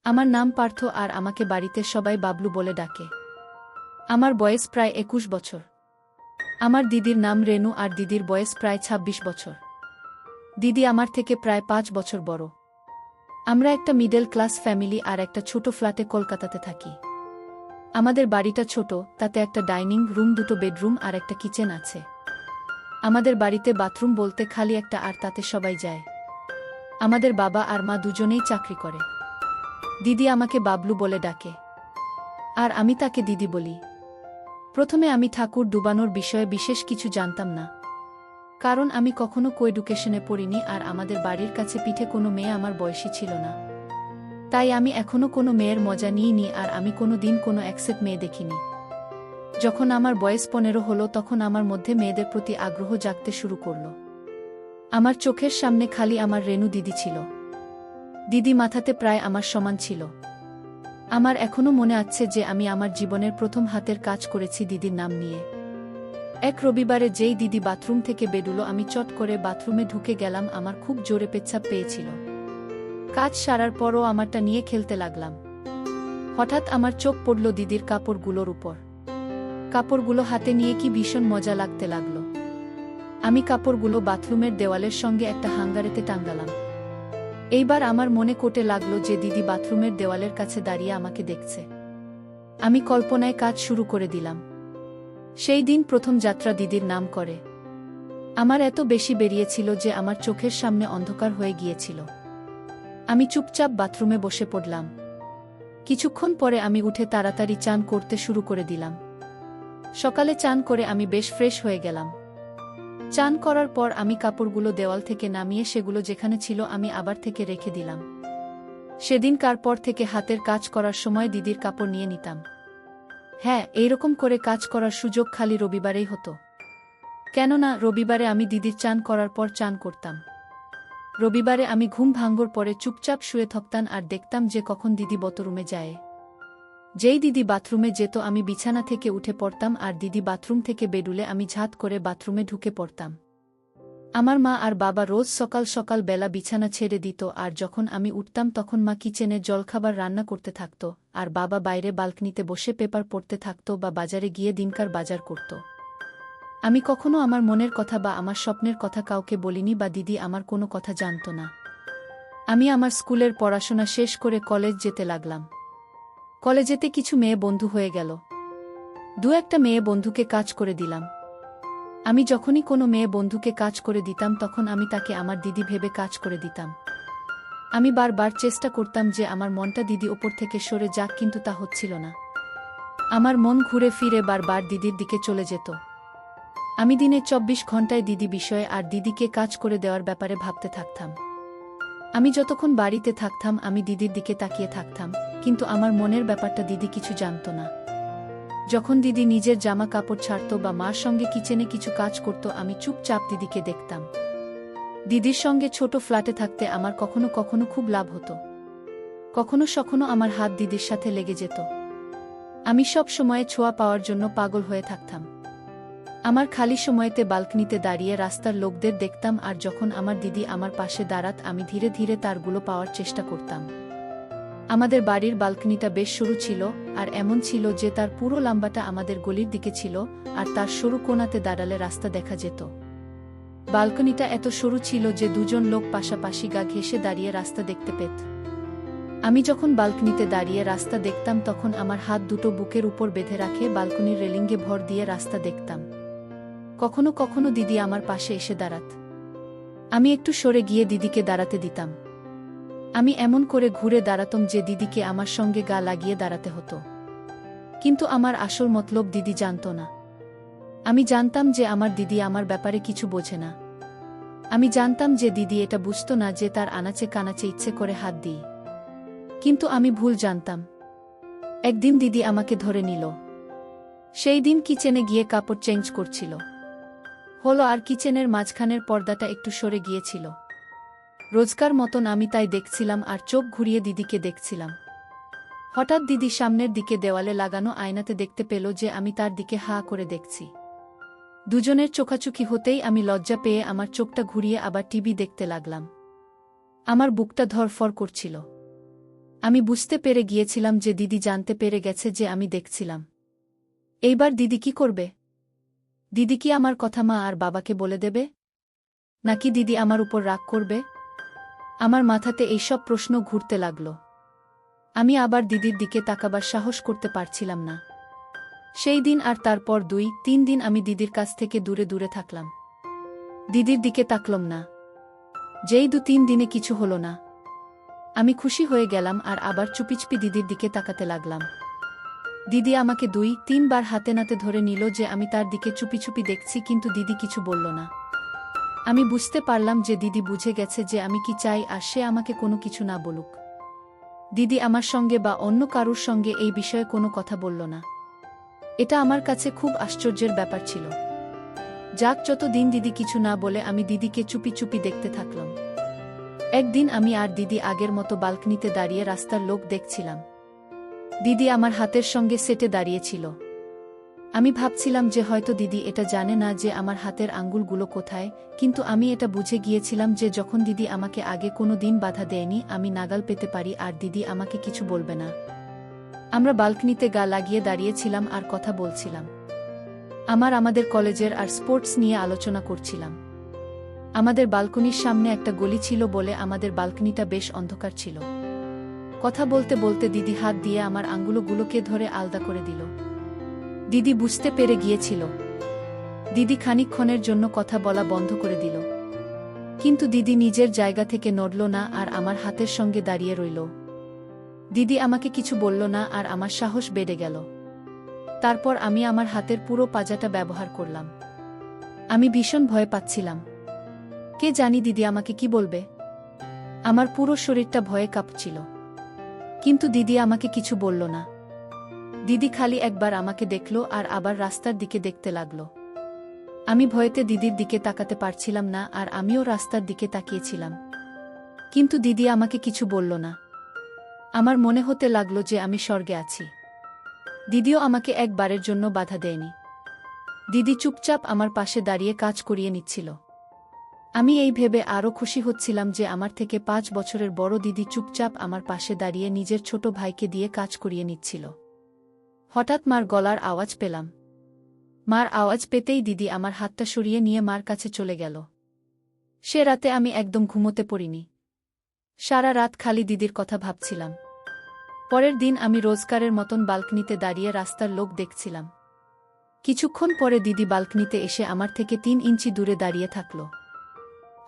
আমার নাম পার্থ আর আমাকে বাড়িতে সবাই বাবলু বলে ডাকে। আমার বয়স প্রায় ২১ বছর। আমার দিদির নাম রেনু আর দিদির বয়স প্রায় ২৬ বছর। দিদি আমার থেকে প্রায় ৫ বছর বড়। আমরা একটা মিডল ক্লাস ফ্যামিলি আর একটা ছোট ফ্ল্যাটে কলকাতাতে থাকি। আমাদের বাড়িটা ছোট, তাতে একটা ডাইনিং রুম, দুটো বেডরুম আর একটা কিচেন আছে। আমাদের বাড়িতে বাথরুম বলতে খালি একটা, আর তাতে সবাই যায়। আমাদের বাবা আর মা দুজনেই চাকরি করে। দিদি আমাকে বাবলু বলে ডাকে, আর আমি তাকে দিদি বলি। প্রথমে আমি ঠাকুর ডুবানোর বিষয়ে বিশেষ কিছু জানতাম না, কারণ আমি কখনো কোএডুকেশনে পড়িনি আর আমাদের বাড়ির কাছে পিঠে কোনো মেয়ে আমার বয়সী ছিল না। তাই আমি এখনো কোনো মেয়ের মজা নিইনি আর আমি কোনো দিন কোনো অ্যাকসেপ্ট মেয়ে দেখিনি। যখন আমার বয়স ১৫ হলো তখন আমার মধ্যে মেয়েদের প্রতি আগ্রহ জাগতে শুরু করল। আমার চোখের সামনে খালি আমার রেনু দিদি ছিল। দিদি মাথাতে প্রায় আমার সমান ছিল। আমার এখনো মনে আছে যে আমি আমার জীবনের প্রথম হাতের কাজ করেছি দিদির নাম নিয়ে। এক রবিবারে যেই দিদি বাথরুম থেকে বেরুলো আমি চট করে বাথরুমে ঢুকে গেলাম। আমার খুব জোরে পেচ্ছাপ পেয়েছিল। কাজ সারার পরও আমারটা নিয়ে খেলতে লাগলাম। হঠাৎ আমার চোখ পড়ল দিদির কাপড়গুলোর উপর। কাপড়গুলো হাতে নিয়ে কি ভীষণ মজা লাগতে লাগলো। আমি কাপড়গুলো বাথরুমের দেওয়ালের সঙ্গে একটা হাঙ্গারেতে টাঙ্গালাম। এইবার আমার মনে কোটে লাগলো যে দিদি বাথরুমের দেওয়ালের কাছে দাঁড়িয়ে আমাকে দেখছে। আমি কল্পনায় কাজ শুরু করে দিলাম। সেই দিন প্রথম যাত্রা দিদির নাম করে। আমার এত বেশি বেরিয়েছিল যে আমার চোখের সামনে অন্ধকার হয়ে গিয়েছিল। আমি চুপচাপ বাথরুমে বসে পড়লাম। কিছুক্ষণ পরে আমি উঠে তাড়াতাড়ি চান করতে শুরু করে দিলাম। সকালে চান করে আমি বেশ ফ্রেশ হয়ে গেলাম। চান করার পর আমি কাপড়গুলো দেওয়াল থেকে নামিয়ে সেগুলো যেখানে ছিল আমি আবার থেকে রেখে দিলাম। সেদিনকার পর থেকে হাতের কাজ করার সময় দিদির কাপড় নিয়ে নিতাম। হ্যাঁ, এইরকম করে কাজ করার সুযোগ খালি রবিবারেই হতো। কেননা রবিবারে আমি দিদির চান করার পর চান করতাম। রবিবারে আমি ঘুম ভাঙার পরে চুপচাপ শুয়ে থাকতাম আর দেখতাম যে কখন দিদি বাথরুমে যায়। যেই দিদি বাথরুমে যেত আমি বিছানা থেকে উঠে পড়তাম আর দিদি বাথরুম থেকে বেরুলে আমি ঝাঁত করে বাথরুমে ঢুকে পড়তাম। আমার মা আর বাবা রোজ সকাল সকাল বেলা বিছানা ছেড়ে দিত আর যখন আমি উঠতাম তখন মা কিচেনে জলখাবার রান্না করতে থাকত আর বাবা বাইরে বালকনিতে বসে পেপার পড়তে থাকত বা বাজারে গিয়ে দিনকার বাজার করত। আমি কখনো আমার মনের কথা বা আমার স্বপ্নের কথা কাউকে বলিনি বা দিদি আমার কোনো কথা জানত না। আমি আমার স্কুলের পড়াশোনা শেষ করে কলেজ যেতে লাগলাম। কলেজেতে কিছু মেয়ে বন্ধু হয়ে গেল। দু একটা মেয়ে বন্ধুকে কাজ করে দিলাম। আমি যখনই কোনো মেয়ে বন্ধুকে কাজ করে দিতাম তখন আমি তাকে আমার দিদি ভেবে কাজ করে দিতাম। আমি বারবার চেষ্টা করতাম যে আমার মনটা দিদি ওপর থেকে সরে যাক, কিন্তু তা হচ্ছিল না। আমার মন ঘুরে ফিরে বারবার দিদির দিকে চলে যেত। আমি দিনে ২৪ ঘন্টায় দিদি বিষয়ে আর দিদিকে কাজ করে দেওয়ার ব্যাপারে ভাবতে থাকতাম। আমি যতক্ষণ বাড়িতে থাকতাম আমি দিদির দিকে তাকিয়ে থাকতাম, কিন্তু আমার মনের ব্যাপারটা দিদি কিছু জানত না। যখন দিদি নিজের জামা কাপড় ছাড়ত বা মার সঙ্গে কিচেনে কিছু কাজ করত আমি চুপচাপ দিদিকে দেখতাম। দিদির সঙ্গে ছোট ফ্ল্যাটে থাকতে আমার কখনো কখনো খুব লাভ হতো। কখনো সখনো আমার হাত দিদির সাথে লেগে যেত। আমি সব সময় ছোঁয়া পাওয়ার জন্য পাগল হয়ে থাকতাম। আমার খালি সময়তে বালকনিতে দাঁড়িয়ে রাস্তার লোকদের দেখতাম আর যখন আমার দিদি আমার পাশে দাঁড়াত আমি ধীরে ধীরে তারগুলো পাওয়ার চেষ্টা করতাম। আমাদের বাড়ির বালকনিটা বেশ সরু ছিল আর এমন ছিল যে তার পুরো লম্বাটা আমাদের গলির দিকে ছিল আর তার সরু কোণাতে দাঁড়ালে রাস্তা দেখা যেত। বালকনিটা এত সরু ছিল যে দুজন লোক পাশাপাশি গা ঘেঁষে দাঁড়িয়ে রাস্তা দেখতে পেত। আমি যখন বালকনিতে দাঁড়িয়ে রাস্তা দেখতাম তখন আমার হাত দুটো বুকের উপর বেঁধে রাখে বালকনির রেলিংয়ে ভর দিয়ে রাস্তা দেখতাম। কখনো কখনো দিদি আমার পাশে এসে দাঁড়াত। আমি একটু সরে গিয়ে দিদিকে দাঁড়াতে দিতাম। আমি এমন করে ঘুরে দাঁড়াতাম যে দিদিকে আমার সঙ্গে গা লাগিয়ে দাঁড়াতে হতো। কিন্তু আমার আসল মতলব দিদি জানত না। আমি জানতাম যে আমার দিদি আমার ব্যাপারে কিছু বোঝে না। আমি জানতাম যে দিদি এটা বুঝত না যে তার আনাচে কানাচে ইচ্ছে করে হাত দিই। কিন্তু আমি ভুল জানতাম। একদিন দিদি আমাকে ধরে নিল। সেই দিন কিচেনে গিয়ে কাপড় চেঞ্জ করছিল। হলো আর কিচেনের মাঝখানের পর্দাটা একটু সরে গিয়েছিল। রোজকার মতন আমি তাই দেখছিলাম আর চোখ ঘুরিয়ে দিদিকে দেখছিলাম। হঠাৎ দিদি সামনের দিকে দেওয়ালে লাগানো আয়নাতে দেখতে পেল যে আমি তার দিকে হা করে দেখছি। দুজনের চোখাচোখি হতেই আমি লজ্জা পেয়ে আমার চোখটা ঘুরিয়ে আবার টিভি দেখতে লাগলাম। আমার বুকটা ধড়ফড় করছিল। আমি বুঝতে পেরে গিয়েছিলাম যে দিদি জানতে পেরে গেছে যে আমি দেখছিলাম। এইবার দিদি কি করবে? দিদি কি আমার কথা মা আর বাবাকে বলে দেবে? নাকি দিদি আমার উপর রাগ করবে? আমার মাথাতে এইসব প্রশ্ন ঘুরতে লাগল। আমি আবার দিদির দিকে তাকাবার সাহস করতে পারছিলাম না। সেই দিন আর তারপর 2-3 দিন আমি দিদির কাছ থেকে দূরে দূরে থাকলাম। দিদির দিকে তাকলাম না। যেই 2-3 দিনে কিছু হলো না, আমি খুশি হয়ে গেলাম আর আবার চুপিচুপি দিদির দিকে তাকাতে লাগলাম। দিদি আমাকে 2-3 বার হাতে নাতে ধরে নিল যে আমি তার দিকে চুপি চুপি দেখছি, কিন্তু দিদি কিছু বলল না। আমি বুঝতে পারলাম যে দিদি বুঝে গেছে যে আমি কি চাই আর সে আমাকে কোনো কিছু না বলুক। দিদি আমার সঙ্গে বা অন্য কারুর সঙ্গে এই বিষয়ে কোনো কথা বলল না। এটা আমার কাছে খুব আশ্চর্যের ব্যাপার ছিল। যাক, যত দিন দিদি কিছু না বলে আমি দিদিকে চুপি চুপি দেখতে থাকলাম। একদিন আমি আর দিদি আগের মতো বালকনিতে দাঁড়িয়ে রাস্তার লোক দেখছিলাম। দিদি আমার হাতের সঙ্গে সেটে দাঁড়িয়েছিল। আমি ভাবছিলাম যে হয়তো দিদি এটা জানে না যে আমার হাতের আঙ্গুলগুলো কোথায়, কিন্তু আমি এটা বুঝে গিয়েছিলাম যে যখন দিদি আমাকে আগে কোনো দিন বাধা দেয়নি, আমি নাগাল পেতে পারি আর দিদি আমাকে কিছু বলবে না। আমরা বালকনিতে গা লাগিয়ে দাঁড়িয়েছিলাম আর কথা বলছিলাম। আমাদের কলেজের আর স্পোর্টস নিয়ে আলোচনা করছিলাম। আমাদের বালকনির সামনে একটা গলি ছিল বলে আমাদের বালকনিটা বেশ অন্ধকার ছিল। কথা বলতে বলতে দিদি হাত দিয়ে আমার আঙ্গুলগুলোকে ধরে আলগা করে দিল। দিদি বুঝতে পেরে গিয়েছিল। দিদি খানিকক্ষণের জন্য কথা বলা বন্ধ করে দিল, কিন্তু দিদি নিজের জায়গা থেকে নড়ল না আর আমার হাতের সঙ্গে দাঁড়িয়ে রইল। দিদি আমাকে কিছু বলল না আর আমার সাহস বেড়ে গেল। তারপর আমি আমার হাতের পুরো পাজাটা ব্যবহার করলাম। আমি ভীষণ ভয় পাচ্ছিলাম। কে জানি দিদি আমাকে কি বলবে। আমার পুরো শরীরটা ভয়ে কাঁপছিল, কিন্তু দিদি আমাকে কিছু বলল না। দিদি খালি একবার আমাকে দেখল আর আবার রাস্তার দিকে দেখতে লাগল। আমি ভয়েতে দিদির দিকে তাকাতে পারছিলাম না আর আমিও রাস্তার দিকে তাকিয়েছিলাম, কিন্তু দিদি আমাকে কিছু বলল না। আমার মনে হতে লাগল যে আমি স্বর্গে আছি। দিদিও আমাকে একবারের জন্য বাধা দেয়নি। দিদি চুপচাপ আমার পাশে দাঁড়িয়ে কাজ করিয়ে নিচ্ছিল। আমি এই ভেবে আরও খুশি হচ্ছিলাম যে আমার থেকে 5 বছরের বড় দিদি চুপচাপ আমার পাশে দাঁড়িয়ে নিজের ছোট ভাইকে দিয়ে কাজ করিয়ে নিচ্ছিল। হঠাৎ মার গলার আওয়াজ পেলাম। মার আওয়াজ পেতেই দিদি আমার হাতটা সরিয়ে নিয়ে মার কাছে চলে গেল। সে রাতে আমি একদম ঘুমোতে পড়িনি। সারা রাত খালি দিদির কথা ভাবছিলাম। পরের দিন আমি রোজকারের মতন বালকনিতে দাঁড়িয়ে রাস্তার লোক দেখছিলাম। কিছুক্ষণ পরে দিদি বালকনিতে এসে আমার থেকে 3 ইঞ্চি দূরে দাঁড়িয়ে থাকল।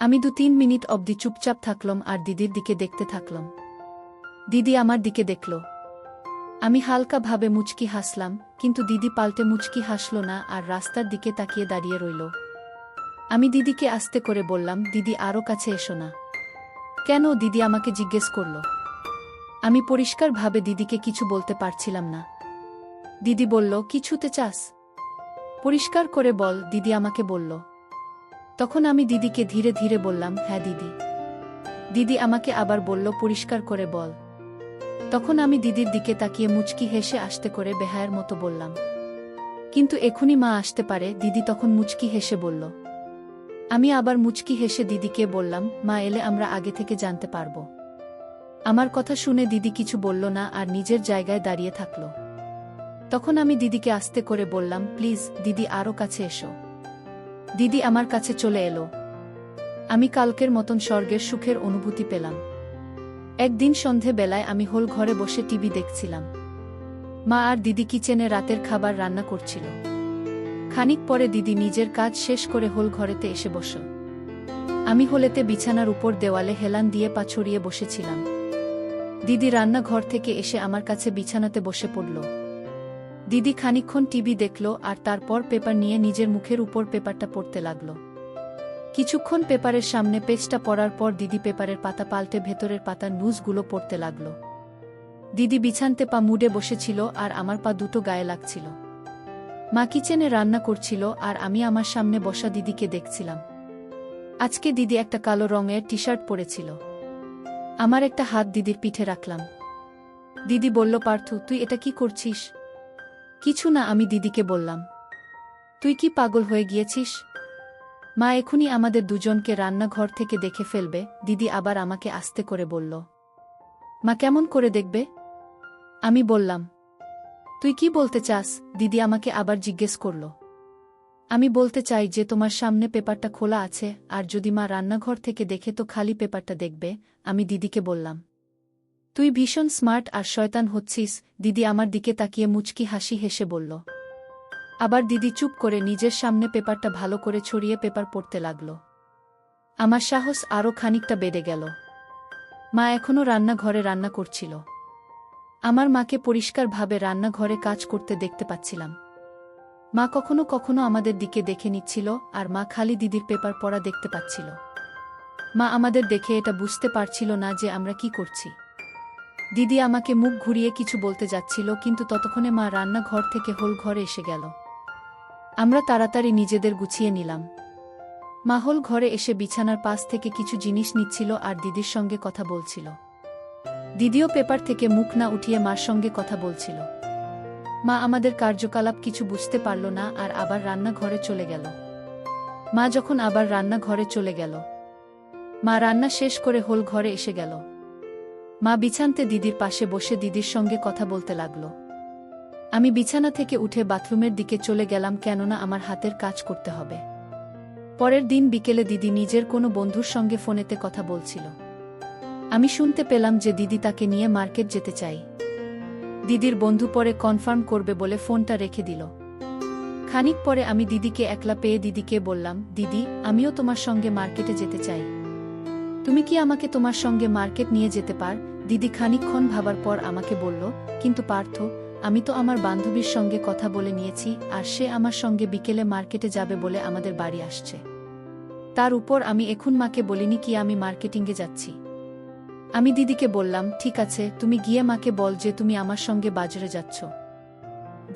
আমি 2-3 মিনিট অবধি চুপচাপ থাকলাম আর দিদির দিকে দেখতে থাকলাম। দিদি আমার দিকে দেখল। আমি হালকাভাবে মুচকি হাসলাম, কিন্তু দিদি পাল্টে মুচকি হাসল না আর রাস্তার দিকে তাকিয়ে দাঁড়িয়ে রইল। আমি দিদিকে আস্তে করে বললাম, দিদি আরও কাছে এসো না। কেন? দিদি আমাকে জিজ্ঞেস করল। আমি পরিষ্কারভাবে দিদিকে কিছু বলতে পারছিলাম না। দিদি বলল, কি ছুঁতে চাস? পরিষ্কার করে বল, দিদি আমাকে বলল। তখন আমি দিদিকে ধীরে ধীরে বললাম, হ্যাঁ দিদি। দিদি আমাকে আবার বলল, পরিষ্কার করে বল। তখন আমি দিদির দিকে তাকিয়ে মুচকি হেসে আস্তে করে বেহায়ের মতো বললাম, কিন্তু এখনই মা আসতে পারে। দিদি তখন মুচকি হেসে বলল। আমি আবার মুচকি হেসে দিদিকে বললাম, মা এলে আমরা আগে থেকে জানতে পারব। আমার কথা শুনে দিদি কিছু বলল না আর নিজের জায়গায় দাঁড়িয়ে থাকল। তখন আমি দিদিকে আস্তে করে বললাম, প্লিজ দিদি আরও কাছে এসো। দিদি আমার কাছে চলে এলো। আমি কালকের মতন স্বর্গের সুখের অনুভূতি পেলাম। একদিন সন্ধে বেলায় আমি হোল ঘরে বসে টিভি দেখছিলাম। মা আর দিদি কিচেনে রাতের খাবার রান্না করছিল। খানিক পরে দিদি নিজের কাজ শেষ করে হোল ঘরেতে এসে বসল। আমি হোলেতে বিছানার উপর দেওয়ালে হেলান দিয়ে পা ছড়িয়ে বসেছিলাম। দিদি রান্নাঘর থেকে এসে আমার কাছে বিছানাতে বসে পড়ল। দিদি খানিকক্ষণ টিভি দেখল আর তারপর পেপার নিয়ে নিজের মুখের উপর পেপারটা পড়তে লাগল। কিছুক্ষণ পেপারের সামনে পেজটা পড়ার পর দিদি পেপারের পাতা পাল্টে ভেতরের পাতার নিউজগুলো পড়তে লাগল। দিদি বিছানতে পা মুড়ে বসেছিল আর আমার পা দুটো গায়ে লাগছিল। মা কিচেনে রান্না করছিল আর আমি আমার সামনে বসা দিদিকে দেখছিলাম। আজকে দিদি একটা কালো রঙের টি-শার্ট পরেছিল। আমার একটা হাত দিদির পিঠে রাখলাম। দিদি বলল, পার্থু তুই এটা কি করছিস? কিছু না, আমি দিদিকে বললাম। তুই কি পাগল হয়ে গিয়েছিস? মা এখনই আমাদের দুজনকে রান্নাঘর থেকে দেখে ফেলবে। দিদি আবার আমাকে আস্তে করে বলল। মা কেমন করে দেখবে? আমি বললাম, তুই কি বলতে চাস? দিদি আমাকে আবার জিজ্ঞেস করল। আমি বলতে চাই যে তোমার সামনে পেপারটা খোলা আছে, আর যদি মা রান্নাঘর থেকে দেখে তো খালি পেপারটা দেখবে। আমি দিদিকে বললাম, তুই ভীষণ স্মার্ট আর শয়তান হচ্ছিস। দিদি আমার দিকে তাকিয়ে মুচকি হাসি হেসে বলল। আবার দিদি চুপ করে নিজের সামনে পেপারটা ভালো করে ছড়িয়ে পেপার পড়তে লাগল। আমার সাহস আরও খানিকটা বেড়ে গেল। মা এখনও রান্নাঘরে রান্না করছিল। আমার মাকে পরিষ্কারভাবে রান্নাঘরে কাজ করতে দেখতে পাচ্ছিলাম। মা কখনো কখনো আমাদের দিকে দেখে নিচ্ছিল, আর মা খালি দিদির পেপার পড়া দেখতে পাচ্ছিল। মা আমাদের দেখে এটা বুঝতে পারছিল না যে আমরা কি করছি। দিদি আমাকে মুখ ঘুরিয়ে কিছু বলতে যাচ্ছিল, কিন্তু ততক্ষণে মা রান্নাঘর থেকে হোল ঘরে এসে গেল। আমরা তাড়াতাড়ি নিজেদের গুছিয়ে নিলাম। মা হোল ঘরে এসে বিছানার পাশ থেকে কিছু জিনিস নিচ্ছিল আর দিদির সঙ্গে কথা বলছিল। দিদিও পেপার থেকে মুখ না উঠিয়ে মার সঙ্গে কথা বলছিল। মা আমাদের কার্যকলাপ কিছু বুঝতে পারল না আর আবার রান্নাঘরে চলে গেল। মা যখন আবার রান্নাঘরে চলে গেল, মা রান্না শেষ করে হোল ঘরে এসে গেল। মা বিছানাতে দিদির পাশে বসে দিদির সঙ্গে কথা বলতে লাগল। আমি বিছানা থেকে উঠে বাথরুমের দিকে চলে গেলাম, কেননা আমার হাতের কাজ করতে হবে। পরের দিন বিকেলে দিদি নিজের কোনো বন্ধুর সঙ্গে ফোনেতে কথা বলছিল। আমি শুনতে পেলাম যে দিদি তাকে নিয়ে মার্কেট যেতে চাই। দিদির বন্ধু পরে কনফার্ম করবে বলে ফোনটা রেখে দিল। খানিক পরে আমি দিদিকে একলা পেয়ে দিদিকে বললাম, দিদি, আমিও তোমার সঙ্গে মার্কেটে যেতে চাই। তুমি কি আমাকে তোমার সঙ্গে মার্কেট নিয়ে যেতে পার? দিদি খানিকক্ষণ ভাবার পর আমাকে বলল, কিন্তু পার্থ, আমি তো আমার বান্ধবীর সঙ্গে কথা বলে নিয়েছি, আর সে আমার সঙ্গে বিকেলে মার্কেটে যাবে বলে আমাদের বাড়ি আসছে। তার উপর আমি এখন মাকে বলিনি কি আমি মার্কেটিংয়ে যাচ্ছি। আমি দিদিকে বললাম, ঠিক আছে, তুমি গিয়ে মাকে বল যে তুমি আমার সঙ্গে বাজারে যাচ্ছ।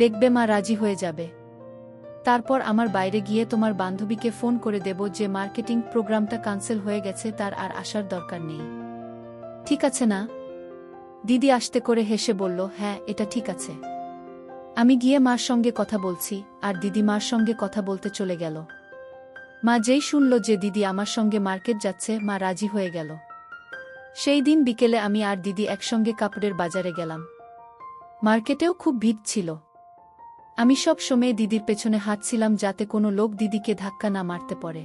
দেখবে মা রাজি হয়ে যাবে। তারপর আমার বাইরে গিয়ে তোমার বান্ধবীকে ফোন করে দেব যে মার্কেটিং প্রোগ্রামটা ক্যান্সেল হয়ে গেছে, তার আর আসার দরকার নেই। ঠিক আছে না? দিদি আস্তে করে হেসে বলল, হ্যাঁ, এটা ঠিক আছে। আমি গিয়ে মার সঙ্গে কথা বলছি। আর দিদি মার সঙ্গে কথা বলতে চলে গেল। মা যেই শুনল যে দিদি আমার সঙ্গে মার্কেট যাচ্ছে, মা রাজি হয়ে গেল। সেই দিন বিকেলে আমি আর দিদি একসঙ্গে কাপড়ের বাজারে গেলাম। মার্কেটেও খুব ভিড় ছিল। আমি সব সময় দিদির পেছনে হাঁটছিলাম যাতে কোনো লোক দিদিকে ধাক্কা না মারতে পারে।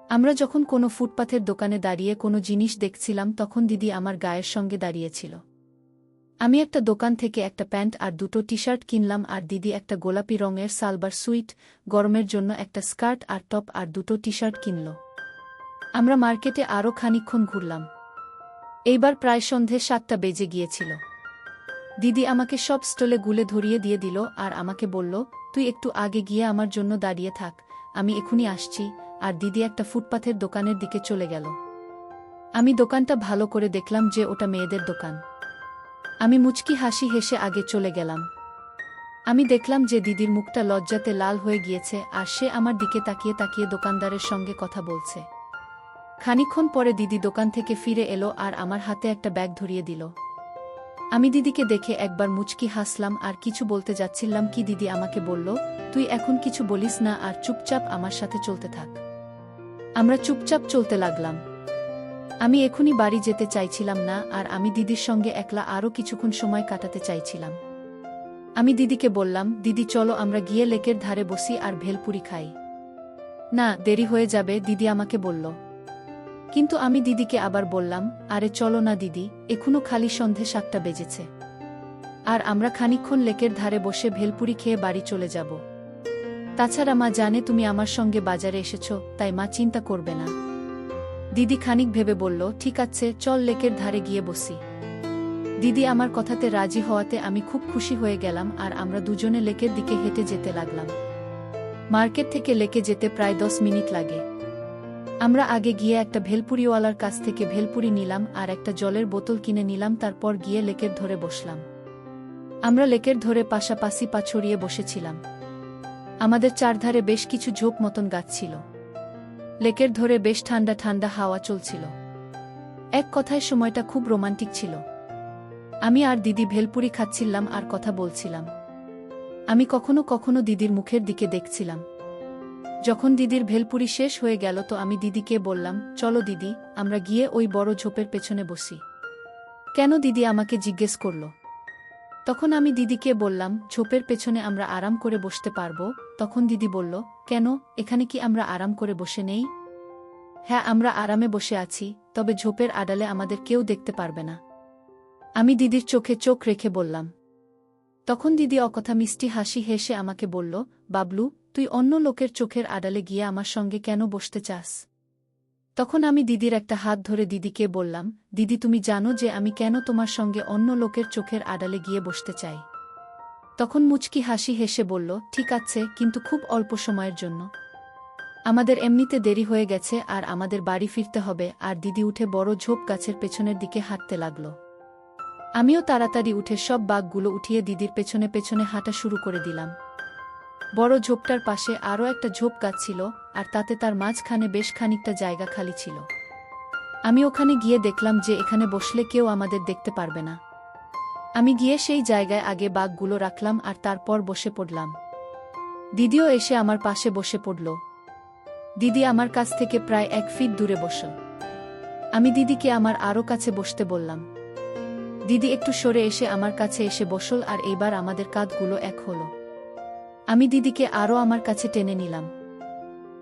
আমরা যখন কোনো ফুটপাথের দোকানে দাঁড়িয়ে কোনো জিনিস দেখছিলাম, তখন দিদি আমার গায়ের সঙ্গে দাঁড়িয়েছিল। আমি একটা দোকান থেকে একটা প্যান্ট আর দুটো টি শার্ট কিনলাম, আর দিদি একটা গোলাপি রঙের সালবার সুইট, গরমের জন্য একটা স্কার্ট আর টপ আর দুটো টি শার্ট কিনল। আমরা মার্কেটে আরও খানিকক্ষণ ঘুরলাম। এইবার প্রায় সন্ধে 7টা বেজে গিয়েছিল। দিদি আমাকে সব স্টলে গুলে ধরিয়ে দিয়ে দিল আর আমাকে বলল, তুই একটু আগে গিয়ে আমার জন্য দাঁড়িয়ে থাক, আমি এখনই আসছি। আর দিদি একটা ফুটপাথের দোকানের দিকে চলে গেল। আমি দোকানটা ভালো করে দেখলাম যে ওটা মেয়েদের দোকান। আমি মুচকি হাসি হেসে আগে চলে গেলাম। আমি দেখলাম যে দিদির মুখটা লজ্জাতে লাল হয়ে গিয়েছে, আর সে আমার দিকে তাকিয়ে তাকিয়ে দোকানদারের সঙ্গে কথা বলছে। খানিকক্ষণ পরে দিদি দোকান থেকে ফিরে এলো আর আমার হাতে একটা ব্যাগ ধরিয়ে দিল। আমি দিদিকে দেখে একবার মুচকি হাসলাম আর কিছু বলতে যাচ্ছিলাম কি দিদি আমাকে বলল, তুই এখন কিছু বলিস না আর চুপচাপ আমার সাথে চলতে থাক। আমরা চুপচাপ চলতে লাগলাম। আমি এখনই বাড়ি যেতে চাইছিলাম না, আর আমি দিদির সঙ্গে একলা আরও কিছুক্ষণ সময় কাটাতে চাইছিলাম। আমি দিদিকে বললাম, দিদি চলো আমরা গিয়ে লেকের ধারে বসি আর ভেলপুরি খাই। না, দেরি হয়ে যাবে, দিদি আমাকে বলল। কিন্তু আমি দিদিকে আবার বললাম, আরে চলো না দিদি, এখনো খালি সন্ধে 7টা বেজেছে। আর আমরা খানিকক্ষণ লেকের ধারে বসে ভেলপুরি খেয়ে বাড়ি চলে যাব। তাছাড়া মা জানে তুমি আমার সঙ্গে বাজারে এসেছো, তাই মা চিন্তা করবে না। দিদি খানিক ভেবে বলল, ঠিক আছে, চল লেকের ধারে গিয়ে বসি। দিদি আমার কথাতে রাজি হওয়াতে আমি খুব খুশি হয়ে গেলাম, আর আমরা দুজনে লেকের দিকে হেঁটে যেতে লাগলাম। মার্কেট থেকে লেকে যেতে প্রায় 10 মিনিট লাগে। আমরা আগে গিয়ে একটা ভেলপুরিওয়ালার কাছ থেকে ভেলপুরি নিলাম আর একটা জলের বোতল কিনে নিলাম, তারপর গিয়ে লেকের ধরে বসলাম। আমরা লেকের ধরে পাশাপাশি পা ছড়িয়ে বসেছিলাম। আমাদের চারধারে বেশ কিছু ঝোপ মতন গাছ ছিল। লেকের ধরে বেশ ঠান্ডা ঠান্ডা হাওয়া চলছিল। এক কথায় সময়টা খুব রোমান্টিক ছিল। আমি আর দিদি ভেলপুরি খাচ্ছিলাম আর কথা বলছিলাম। আমি কখনো কখনো দিদির মুখের দিকে দেখছিলাম। যখন দিদির ভেলপুরি শেষ হয়ে গেল তো আমি দিদিকে বললাম, চলো দিদি, আমরা গিয়ে ওই বড় ঝোপের পেছনে বসি। কেন দিদি আমাকে জিজ্ঞেস করল। তখন আমি দিদিকে বললাম, ঝোপের পেছনে আমরা আরাম করে বসতে পারবো। তখন দিদি বলল, কেন, এখানে কি আমরা আরাম করে বসে নেই? হ্যাঁ, আমরা আরামে বসে আছি, তবে ঝোপের আড়ালে আমাদের কেউ দেখতে পারবে না। আমি দিদির চোখে চোখ রেখে বললাম। তখন দিদি অকথা মিষ্টি হাসি হেসে আমাকে বলল, বাবলু, তুই অন্য লোকের চোখের আড়ালে গিয়ে আমার সঙ্গে কেন বসতে চাস? তখন আমি দিদির একটা হাত ধরে দিদিকে বললাম, দিদি, তুমি জানো যে আমি কেন তোমার সঙ্গে অন্য লোকের চোখের আড়ালে গিয়ে বসতে চাই? তখন মুচকি হাসি হেসে বলল, ঠিক আছে, কিন্তু খুব অল্প সময়ের জন্য। আমাদের এমনিতে দেরি হয়ে গেছে আর আমাদের বাড়ি ফিরতে হবে। আর দিদি উঠে বড় ঝোপ গাছের পেছনের দিকে হাঁটতে লাগল। আমিও তাড়াতাড়ি উঠে সব বাগগুলো উঠিয়ে দিদির পেছনে পেছনে হাঁটা শুরু করে দিলাম। বড় ঝোপটার পাশে আরও একটা ঝোপ গাছ ছিল, আর তাতে তার মাঝখানে বেশ খানিকটা জায়গা খালি ছিল। আমি ওখানে গিয়ে দেখলাম যে এখানে বসলে কেউ আমাদের দেখতে পারবে না। আমি গিয়ে সেই জায়গায় আগে বাগগুলো রাখলাম আর তারপর বসে পড়লাম। দিদিও এসে আমার পাশে বসে পড়ল। দিদি আমার কাছ থেকে প্রায় 1 ফিট দূরে বসল। আমি দিদিকে আমার আরও কাছে বসতে বললাম। দিদি একটু সরে এসে আমার কাছে এসে বসল, আর এইবার আমাদের কাঁধগুলো এক হলো। আমি দিদিকে আরও আমার কাছে টেনে নিলাম।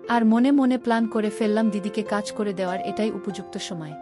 আর মনে মনে প্ল্যান করে ফেললাম দিদিকে কাজ করে দেওয়ার এটাই উপযুক্ত সময়।